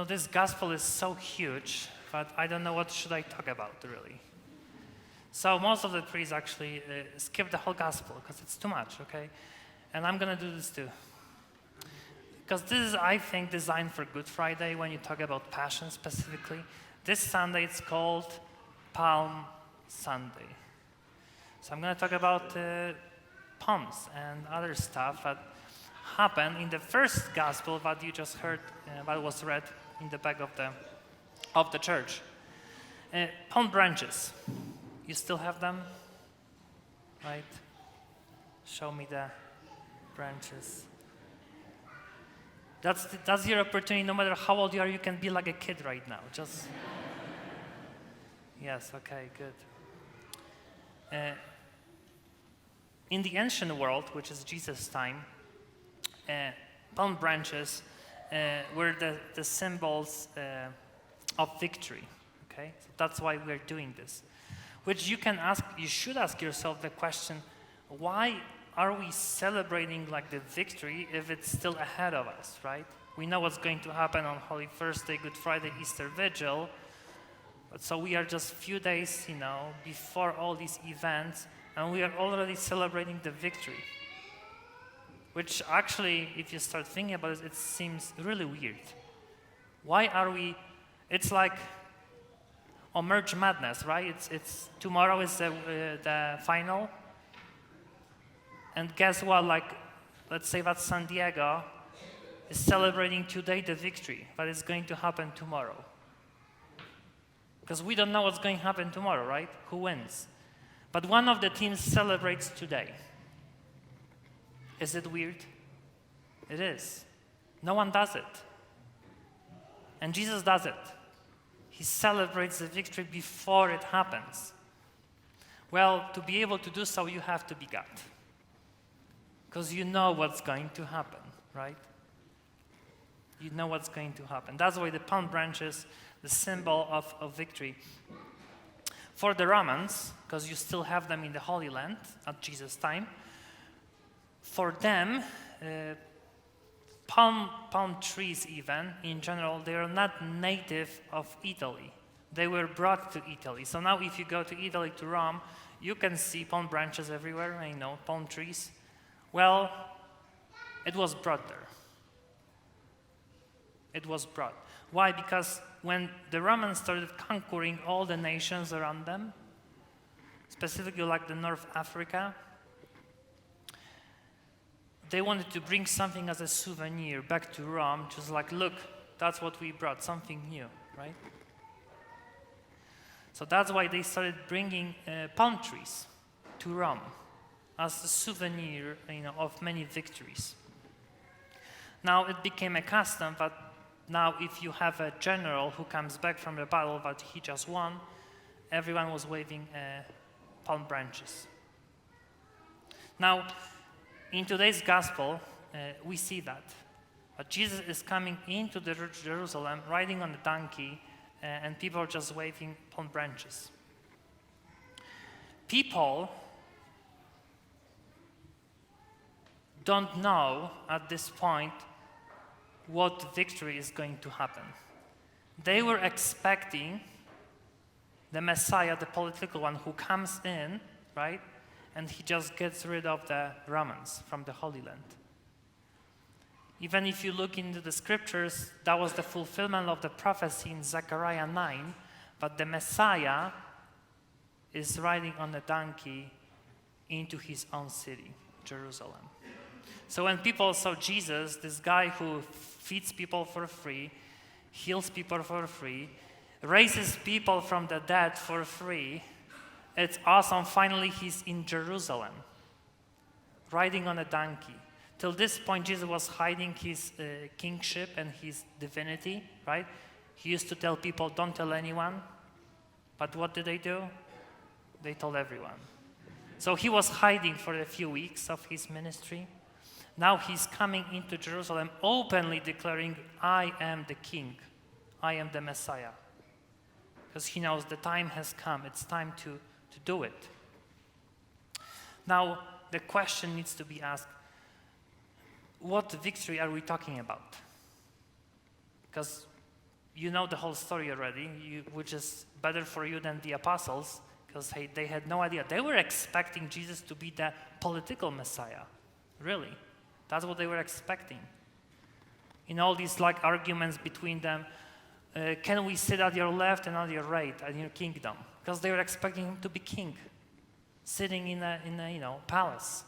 This gospel is so huge, but I don't know what should I talk about, really. So most of the priests actually skip the whole gospel because it's too much, okay? And I'm going to do this too. Because this is, I think, designed for Good Friday when you talk about Passion specifically. This Sunday, it's called Palm Sunday. So I'm going to talk about palms and other stuff that happened in the first gospel that you just heard, that was read in the back of the church. Palm branches. You still have them? Right? Show me the branches. That's your opportunity. No matter how old you are, you can be like a kid right now. Just yes, okay, good. In the ancient world, which is Jesus' time, palm branches were the symbols of victory. Okay, so that's why we're doing this. Which you should ask yourself the question: why are we celebrating like the victory if it's still ahead of us, right? We know what's going to happen on Holy Thursday, Good Friday, Easter Vigil. But so we are just a few days, before all these events, and we are already celebrating the victory. Which actually, if you start thinking about it, it seems really weird. Why are we? It's like Merge Madness, right? It's tomorrow is the final. And guess what? Let's say that San Diego is celebrating today the victory that is going to happen tomorrow. Because we don't know what's going to happen tomorrow, right? Who wins? But one of the teams celebrates today. Is it weird? It is. No one does it. And Jesus does it. He celebrates the victory before it happens. Well, to be able to do so, you have to be God. Because you know what's going to happen, right? You know what's going to happen. That's why the palm branches, the symbol of victory. For the Romans, because you still have them in the Holy Land at Jesus' time, for them, palm trees even, in general, they are not native of Italy. They were brought to Italy. So now if you go to Italy, to Rome, you can see palm branches everywhere, palm trees. Well, it was brought there. It was brought. Why? Because when the Romans started conquering all the nations around them, specifically like the North Africa, they wanted to bring something as a souvenir back to Rome, just like, look, that's what we brought, something new, right? So that's why they started bringing palm trees to Rome as a souvenir, of many victories. Now it became a custom that now if you have a general who comes back from the battle that he just won, everyone was waving palm branches. Now, in today's gospel, we see that. But Jesus is coming into Jerusalem, riding on a donkey, and people are just waving palm branches. People don't know at this point what victory is going to happen. They were expecting the Messiah, the political one, who comes in, right? And he just gets rid of the Romans from the Holy Land. Even if you look into the scriptures, that was the fulfillment of the prophecy in Zechariah 9, but the Messiah is riding on a donkey into his own city, Jerusalem. So when people saw Jesus, this guy who feeds people for free, heals people for free, raises people from the dead for free, it's awesome. Finally, he's in Jerusalem, riding on a donkey. Till this point, Jesus was hiding his kingship and his divinity, right? He used to tell people, don't tell anyone. But what did they do? They told everyone. So he was hiding for a few weeks of his ministry. Now he's coming into Jerusalem openly declaring, I am the king. I am the Messiah. Because he knows the time has come. It's time to do it. Now, the question needs to be asked, what victory are we talking about? Because you know the whole story already, which is better for you than the apostles, because they had no idea. They were expecting Jesus to be the political Messiah. Really. That's what they were expecting. In all these like arguments between them, can we sit at your left and on your right in your kingdom? Because they were expecting him to be king, sitting in a palace.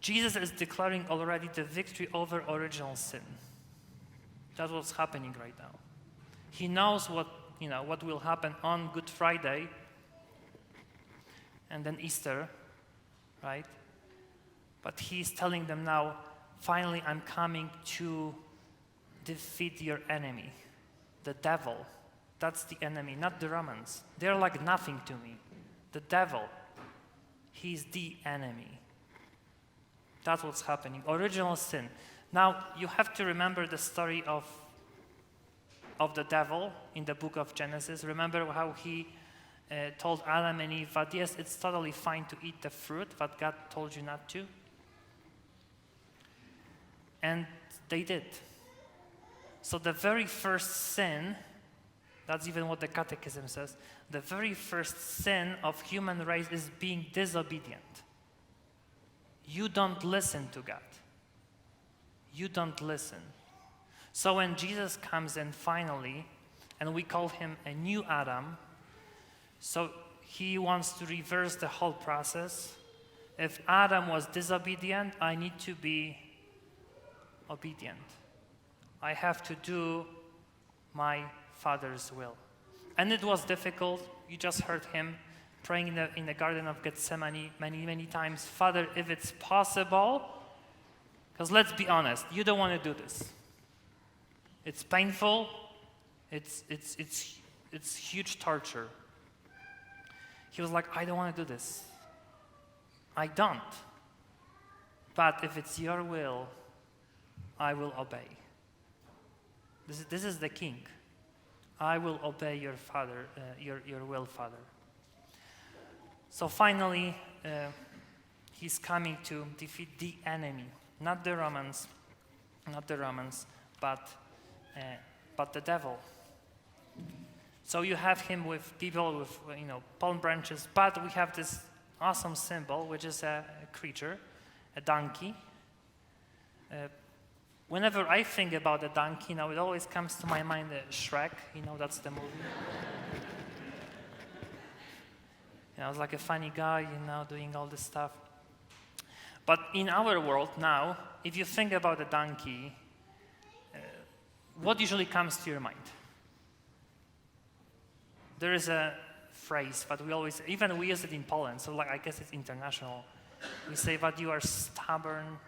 Jesus is declaring already the victory over original sin. That's what's happening right now. He knows what will happen on Good Friday and then Easter, right? But he's telling them now, finally, I'm coming to defeat your enemy, the devil. That's the enemy, not the Romans. They're like nothing to me. The devil, he's the enemy. That's what's happening. Original sin. Now, you have to remember the story of the devil in the book of Genesis. Remember how he told Adam and Eve that, yes, it's totally fine to eat the fruit, but God told you not to. And they did. So the very first sin, that's even what the Catechism says, the very first sin of human race is being disobedient. You don't listen to God. You don't listen. So when Jesus comes in finally, and we call him a new Adam, so he wants to reverse the whole process. If Adam was disobedient, I need to be obedient. I have to do my Father's will. And it was difficult. You just heard him praying in the Garden of Gethsemane many times. Father, if it's possible, because let's be honest, you don't want to do this. It's painful. It's huge torture. He was like, I don't want to do this. I don't. But if it's your will, I will obey. This is the king. I will obey your Father, your will, Father. So finally, he's coming to defeat the enemy, not the Romans, but the devil. So you have him with people with palm branches, but we have this awesome symbol, which is a creature, a donkey. Whenever I think about a donkey, it always comes to my mind Shrek. That's the movie. It's like a funny guy, doing all this stuff. But in our world now, if you think about a donkey, what usually comes to your mind? There is a phrase that we use it in Poland, so I guess it's international. We say that you are stubborn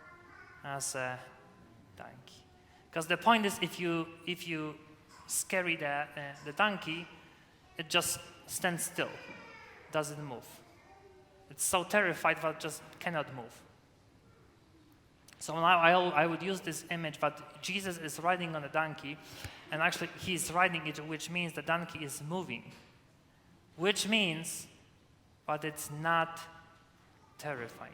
as a donkey. Because the point is, if you scare the donkey, it just stands still, doesn't move. It's so terrified that it just cannot move. So now I would use this image that Jesus is riding on a donkey, and actually he's riding it, which means the donkey is moving, which means that it's not terrified,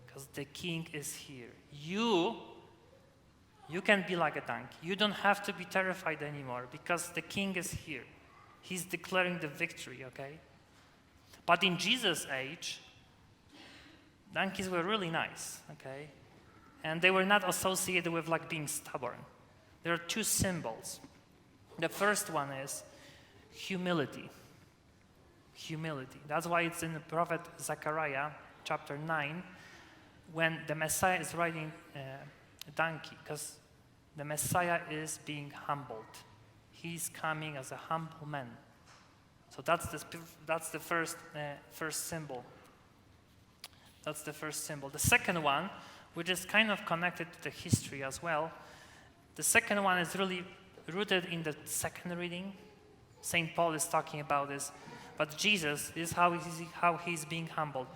because the king is here. You can be like a donkey. You don't have to be terrified anymore, because the king is here. He's declaring the victory, okay? But in Jesus' age, donkeys were really nice, okay? And they were not associated with being stubborn. There are two symbols. The first one is humility. Humility. That's why it's in the prophet Zechariah, chapter 9, when the Messiah is riding a donkey, because the Messiah is being humbled. He's coming as a humble man. So that's the first symbol. That's the first symbol. The second one, which is kind of connected to the history as well, the second one is really rooted in the second reading. St. Paul is talking about this. But Jesus is how he's being humbled.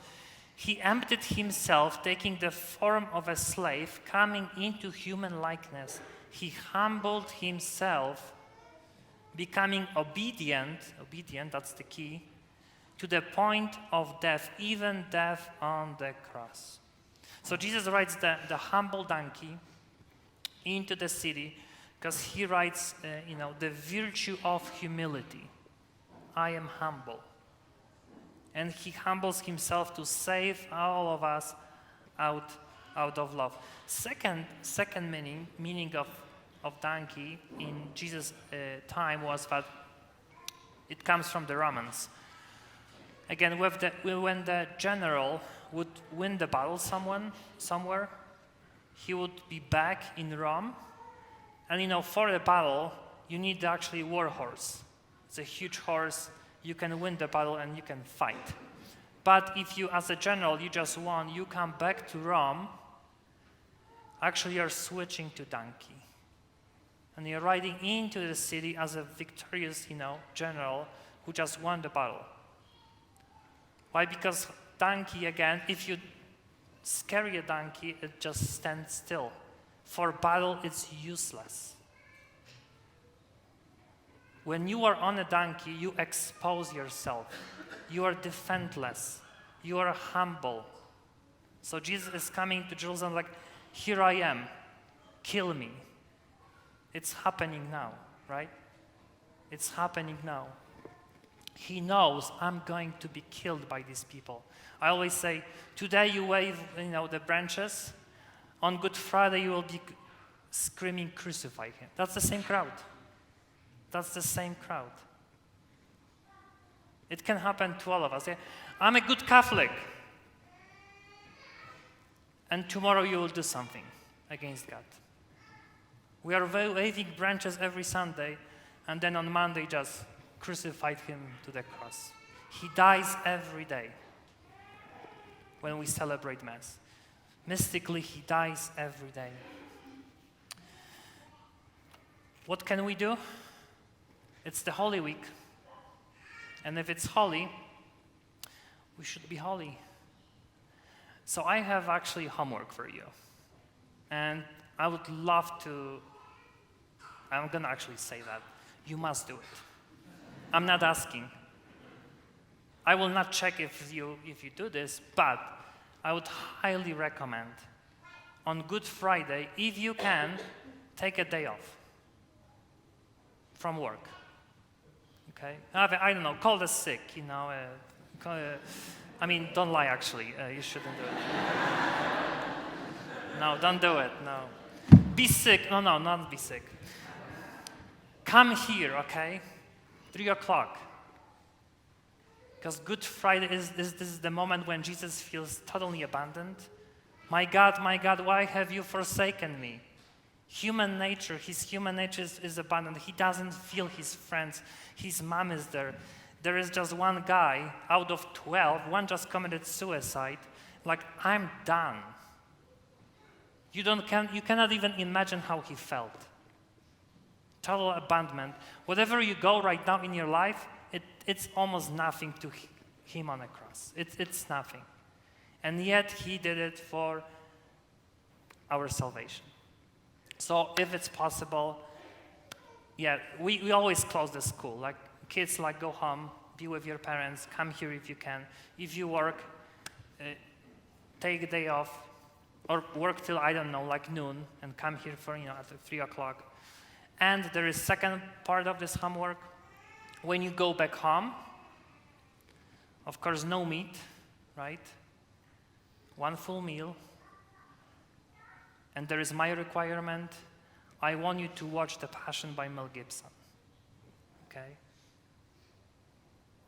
He emptied himself, taking the form of a slave, coming into human likeness. He humbled himself, becoming obedient, that's the key, to the point of death, even death on the cross. So Jesus rides the humble donkey. into the city because he writes, the virtue of humility. I am humble. And he humbles himself to save all of us out of love. Second meaning of donkey in Jesus' time was that it comes from the Romans. Again, when the general would win the battle somewhere, he would be back in Rome. And for the battle, you need actually a war horse. It's a huge horse. You can win the battle and you can fight. But if you, as a general, you just won, you come back to Rome, actually you're switching to donkey. And you're riding into the city as a victorious, general who just won the battle. Why? Because donkey, again, if you scare a donkey, it just stands still. For battle, it's useless. When you are on a donkey, you expose yourself. You are defenseless. You are humble. So Jesus is coming to Jerusalem like, here I am, kill me. It's happening now, right? It's happening now. He knows I'm going to be killed by these people. I always say, today you wave, the branches. On Good Friday you will be screaming, crucify him. That's the same crowd. That's the same crowd. It can happen to all of us. Yeah? I'm a good Catholic. And tomorrow you will do something against God. We are waving branches every Sunday, and then on Monday just crucified him to the cross. He dies every day when we celebrate Mass. Mystically, he dies every day. What can we do? It's the Holy Week. And if it's holy, we should be holy. So I have actually homework for you. And I would love to, I'm going to actually say that. You must do it. I'm not asking. I will not check if you do this, but I would highly recommend on Good Friday, if you can, take a day off from work. Okay? I don't know, call the sick, don't lie actually. You shouldn't do it. No, don't do it, no. Be sick. No, not be sick. Come here, okay? 3 o'clock. Because Good Friday this is the moment when Jesus feels totally abandoned. My God, why have you forsaken me? His human nature is abandoned. He doesn't feel his friends. His mom is there. There is just one guy out of 12. One just committed suicide. Like, I'm done. You cannot even imagine how he felt. Total abandonment. Whatever you go right now in your life, it's almost nothing to him on a cross. It's nothing. And yet he did it for our salvation. So if it's possible, we always close the school. Like kids, go home, be with your parents, come here if you can. If you work, take a day off, or work till, noon, and come here for, at 3 o'clock. And there is second part of this homework. When you go back home, of course, no meat, right? One full meal. And there is my requirement. I want you to watch The Passion by Mel Gibson. Okay?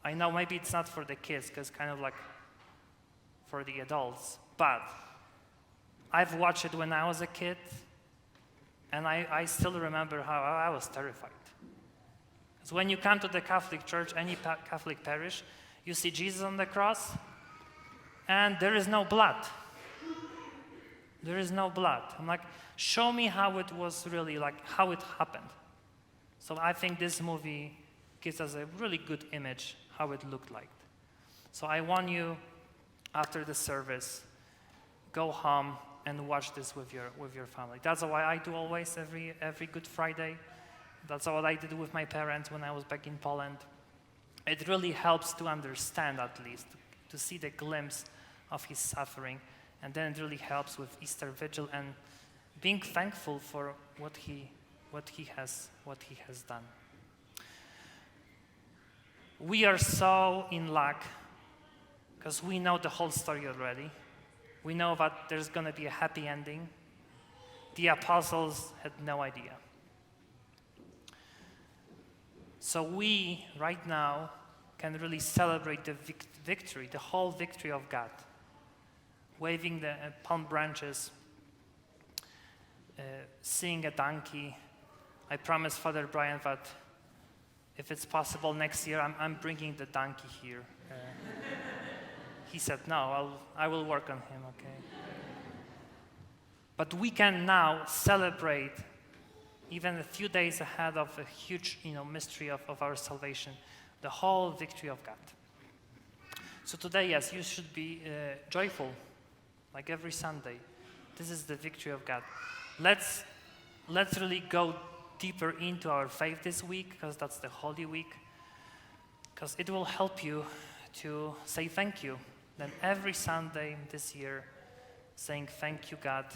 I know maybe it's not for the kids, because kind of for the adults. But I've watched it when I was a kid, and I still remember how I was terrified. Because when you come to the Catholic Church, any Catholic parish, you see Jesus on the cross, and there is no blood. There is no blood. I'm like, show me how it was really, how it happened. So I think this movie gives us a really good image how it looked like. So I want you, after the service, go home and watch this with your family. That's what I do always every Good Friday. That's what I did with my parents when I was back in Poland. It really helps to understand, at least, to see the glimpse of his suffering. And then it really helps with Easter Vigil and being thankful for what he has done. We are so in luck because we know the whole story already. We know that there's going to be a happy ending. The apostles had no idea. So we, right now, can really celebrate the victory, the whole victory of God. Waving the palm branches, seeing a donkey. I promised Father Brian that if it's possible next year, I'm bringing the donkey here. He said, no, I will work on him, okay? But we can now celebrate, even a few days ahead of a huge mystery of our salvation, the whole victory of God. So today, yes, you should be joyful, like every Sunday. This is the victory of God. Let's really go deeper into our faith this week, because that's the Holy Week, because it will help you to say thank you. Then every Sunday this year, saying thank you, God,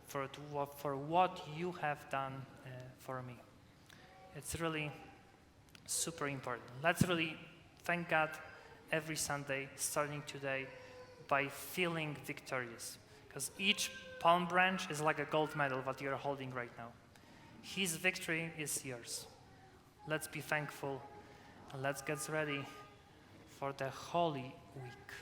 for what you have done for me. It's really super important. Let's really thank God every Sunday, starting today, by feeling victorious. Because each palm branch is like a gold medal that you're holding right now. His victory is yours. Let's be thankful, and let's get ready for the Holy Week.